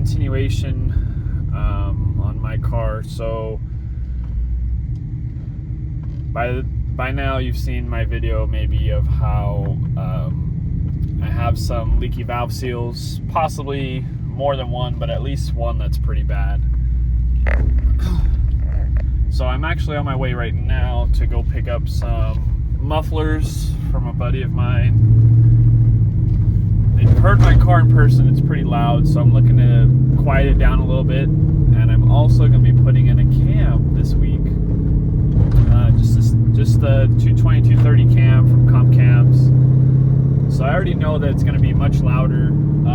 continuation on my car. So by now you've seen my video maybe of how I have some leaky valve seals, possibly more than one, but at least one that's pretty bad. So I'm actually on my way right now to go pick up some mufflers from a buddy of mine. If you've heard my car in person, it's pretty loud, so I'm looking to quiet it down a little bit. And I'm also going to be putting in a cam this week. Just the 220, 230 cam from compcams. So I already know that it's going to be much louder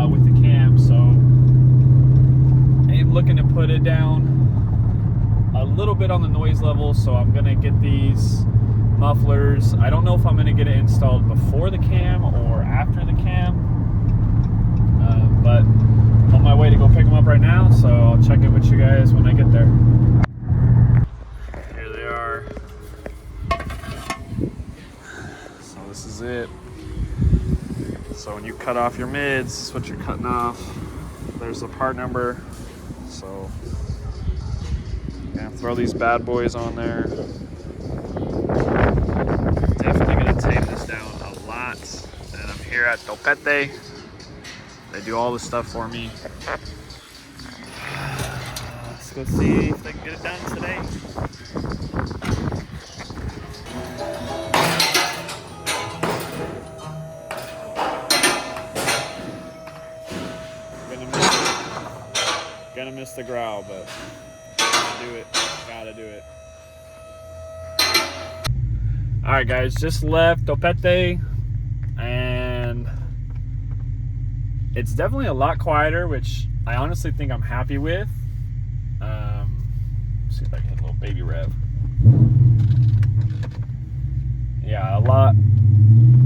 with the cam, so I'm looking to put it down a little bit on the noise level. So I'm going to get these mufflers. I don't know if I'm going to get it installed before the cam or after the cam, but on my way to go pick them up right now, so I'll check in with you guys when I get there. Here they are. So this is it. So when you cut off your mids, this is what you're cutting off. There's the part number. So gonna throw these bad boys on there. Definitely gonna tame this down a lot. And I'm here at Topete. They do all this stuff for me. Let's go see if they can get it done today. Gonna miss the growl, but gotta do it. All right, guys, just left Topete, and it's definitely a lot quieter, which I honestly think I'm happy with. See if I can hit a little baby rev. Yeah, a lot.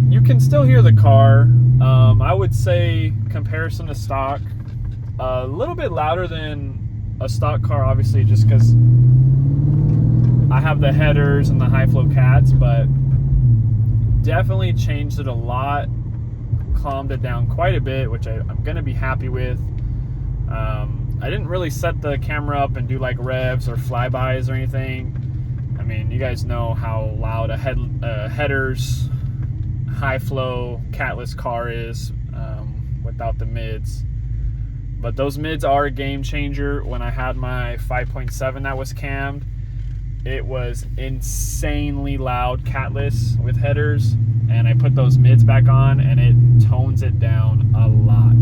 You can still hear the car. I would say comparison to stock, a little bit louder than a stock car, obviously, just because I have the headers and the high flow cats, but definitely changed it a lot, calmed it down quite a bit, which I'm going to be happy with. I didn't really set the camera up and do like revs or flybys or anything. I mean, you guys know how loud a headers, high flow, catless car is without the mids. But those mids are a game changer. When I had my 5.7 that was cammed, it was insanely loud catless with headers, and I put those mids back on and it tones it down a lot.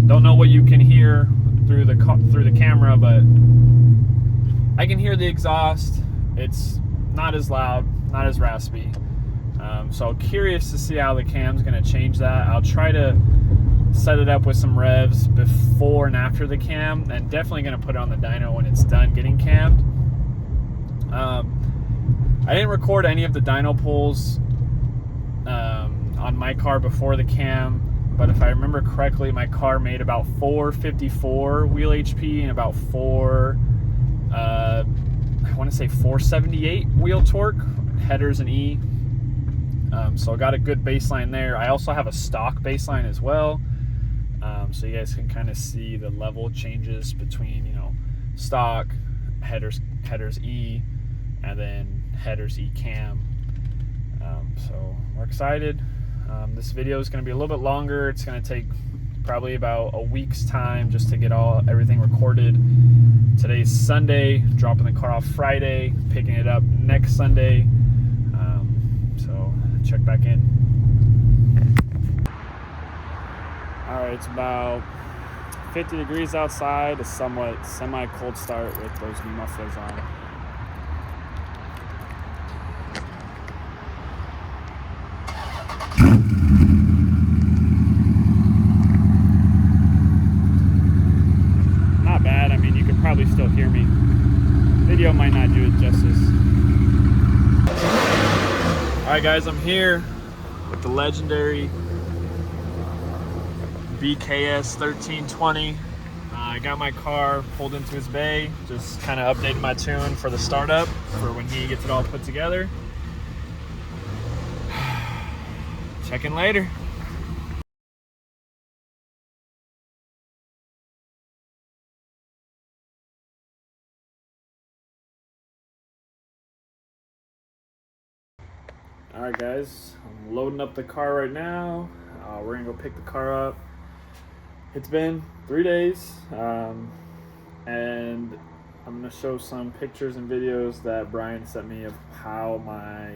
Don't know what you can hear through the camera, but I can hear the exhaust. It's not as loud, not as raspy. So curious to see how the cam's gonna change that. I'll try to set it up with some revs before and after the cam, and definitely gonna put it on the dyno when it's done getting cammed. I didn't record any of the dyno pulls on my car before the cam, but if I remember correctly, my car made about 454 wheel HP and about I want to say 478 wheel torque, headers and E. So I got a good baseline there. I also have a stock baseline as well, so you guys can kind of see the level changes between, you know, stock, headers E, and then headers E cam. So we're excited. This video is going to be a little bit longer. It's going to take probably about a week's time just to get everything recorded. Today's Sunday, dropping the car off Friday, picking it up next Sunday. So check back in. All right, it's about 50 degrees outside, a somewhat semi-cold start with those new mufflers on. Not bad. I mean, you can probably still hear me. Video might not do it justice. All right, guys, I'm here with the legendary BKS 1320. I got my car pulled into his bay, just kind of updating my tune for the startup for when he gets it all put together. Check in later. Alright guys, I'm loading up the car right now. We're gonna go pick the car up. It's been 3 days, and I'm gonna show some pictures and videos that Brian sent me of how my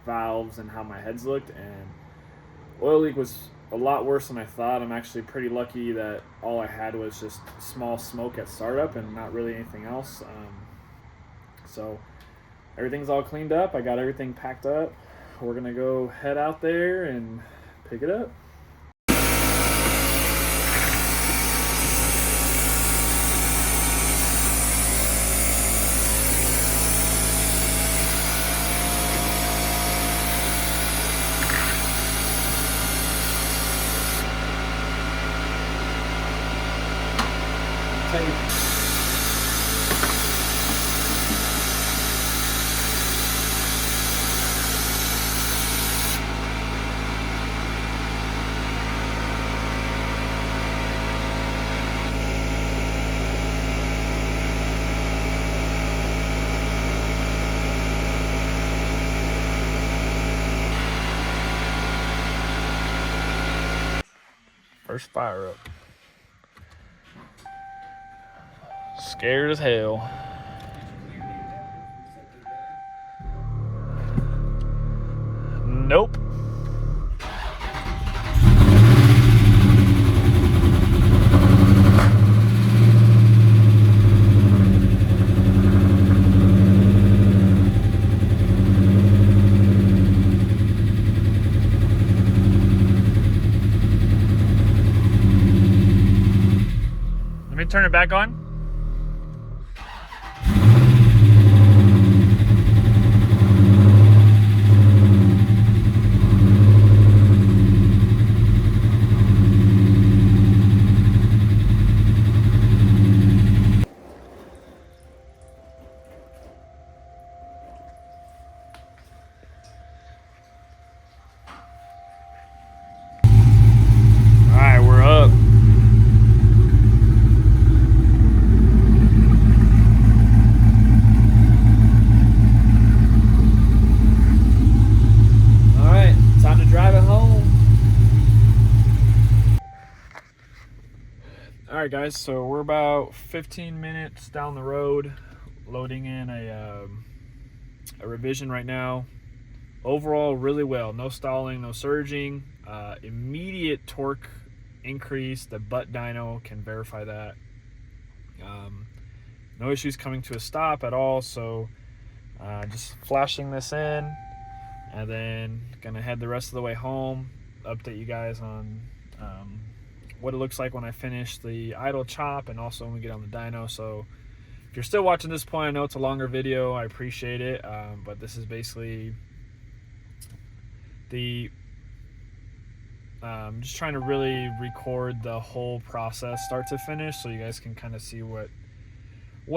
valves and how my heads looked, and oil leak was a lot worse than I thought. I'm actually pretty lucky that all I had was just small smoke at startup and not really anything else. So everything's all cleaned up. I got everything packed up. We're gonna go head out there and pick it up. First fire up. Scared as hell. Nope. Let me turn it back on. Alright guys, so we're about 15 minutes down the road, loading in a revision right now. Overall, really well. No stalling, no surging. Immediate torque increase. The butt dyno can verify that. No issues coming to a stop at all, so just flashing this in, and then gonna head the rest of the way home, update you guys on what it looks like when I finish the idle chop and also when we get on the dyno. So if you're still watching this point, I know it's a longer video, I appreciate it, but this is basically the just trying to really record the whole process start to finish so you guys can kind of see what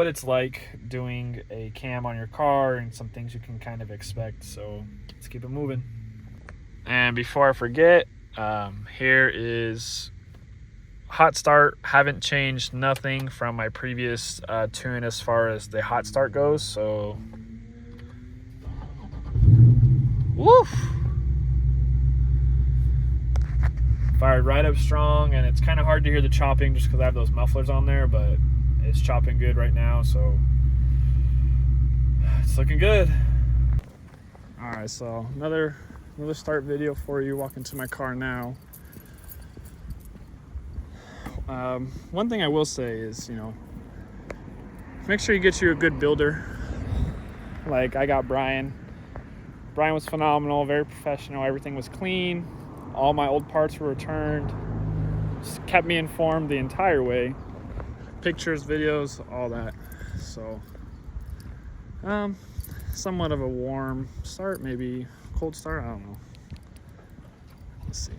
it's like doing a cam on your car and some things you can kind of expect. So let's keep it moving. And before I forget, here is hot start. Haven't changed nothing from my previous tune as far as the hot start goes. So woof, fired right up strong, and it's kind of hard to hear the chopping just because I have those mufflers on there, but it's chopping good right now, so it's looking good. All right, so another start video for you. Walking to my car now. One thing I will say is, make sure you get you a good builder. Like I got Brian. Brian was phenomenal, very professional. Everything was clean. All my old parts were returned. Just kept me informed the entire way. Pictures, videos, all that. So, somewhat of a warm start, maybe cold start, I don't know. Let's see.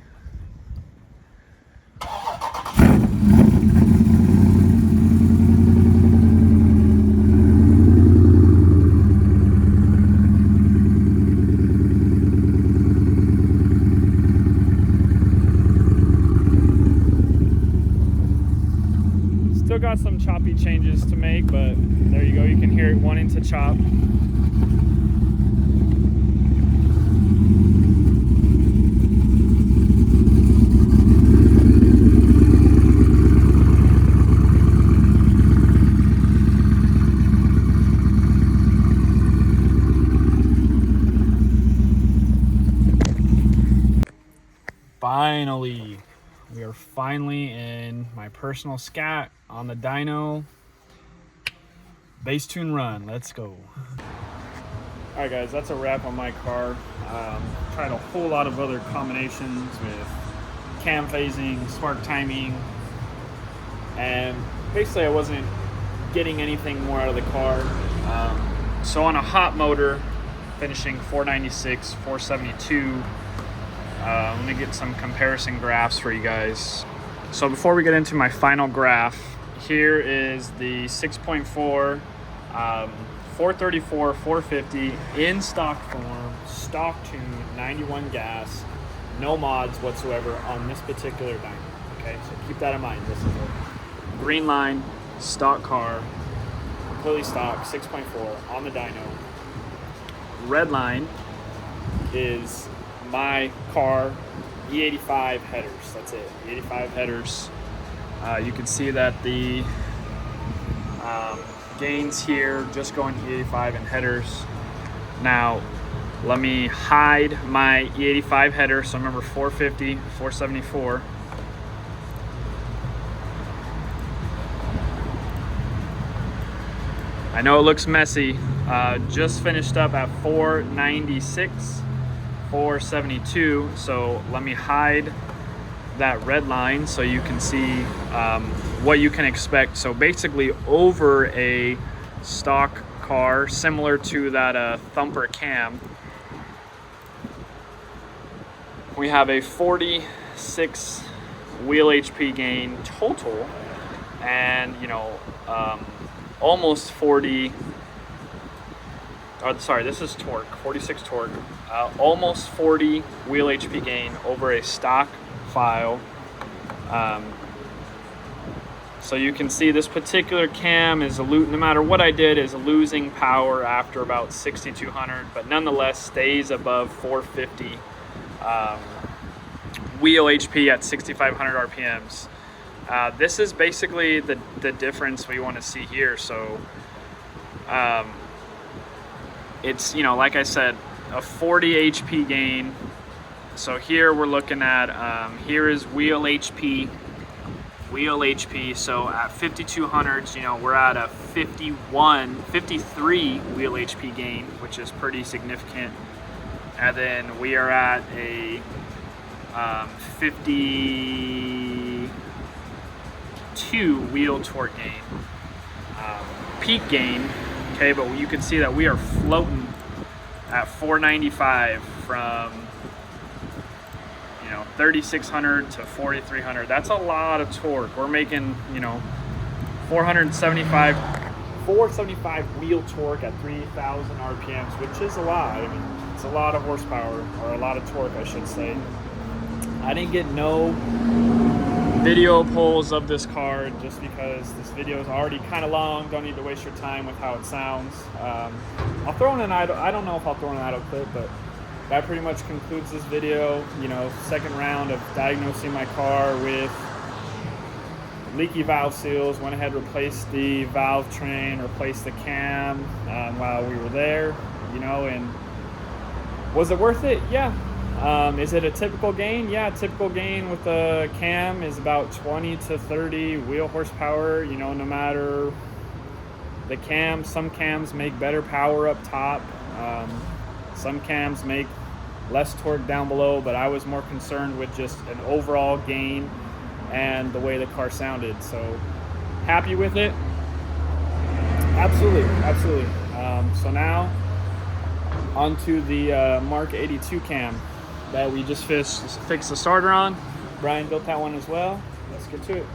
Still got some choppy changes to make, but there you go. You can hear it wanting to chop. finally, we are finally in my personal scat on the Dyno. Bass tune run, let's go. All right guys, that's a wrap on my car. Tried a whole lot of other combinations with cam phasing, spark timing, and basically I wasn't getting anything more out of the car. So on a hot motor, finishing 496, 472, let me get some comparison graphs for you guys. So before we get into my final graph, here is the 6.4, 434, 450 in stock form, stock tune, 91 gas, no mods whatsoever on this particular Dyno. Okay, so keep that in mind. This is a green line, stock car, completely stock, 6.4 on the Dyno. Red line is my car, e85 headers. That's it, e85 headers. You can see that the gains here just going to e85 and headers. Now let me hide my e85 header. So remember 450, 474. I know it looks messy. Just finished up at 496, 472. So let me hide that red line so you can see what you can expect. So basically over a stock car similar to that thumper cam, we have a 46 wheel HP gain total, and almost 40, sorry, this is torque, 46 torque, almost 40 wheel HP gain over a stock file. So you can see this particular cam is no matter what I did, is losing power after about 6,200, but nonetheless stays above 450 wheel HP at 6,500 RPMs. This is basically the difference we want to see here. So it's, like I said, a 40 HP gain. So here we're looking at, here is wheel HP. So at 5,200s, we're at a 53 wheel HP gain, which is pretty significant. And then we are at a 52 wheel torque gain, peak gain. Okay, but you can see that we are floating at 495 from 3,600 to 4,300. That's a lot of torque. We're making 475 wheel torque at 3,000 RPMs, which is a lot. I mean, it's a lot of horsepower, or a lot of torque, I should say. I didn't get no video polls of this car just because this video is already kind of long. Don't need to waste your time with how it sounds. I'll throw in an idle. I don't know if I'll throw in an idle clip, but that pretty much concludes this video. Second round of diagnosing my car with leaky valve seals. Went ahead, replaced the valve train, replaced the cam while we were there. And was it worth it? Yeah. Is it a typical gain? Yeah, typical gain with the cam is about 20 to 30 wheel horsepower. No matter the cam, some cams make better power up top. Some cams make less torque down below, but I was more concerned with just an overall gain and the way the car sounded. So happy with it. Absolutely. So now onto the Mark 82 cam that we just fixed the starter on. Brian built that one as well. Let's get to it.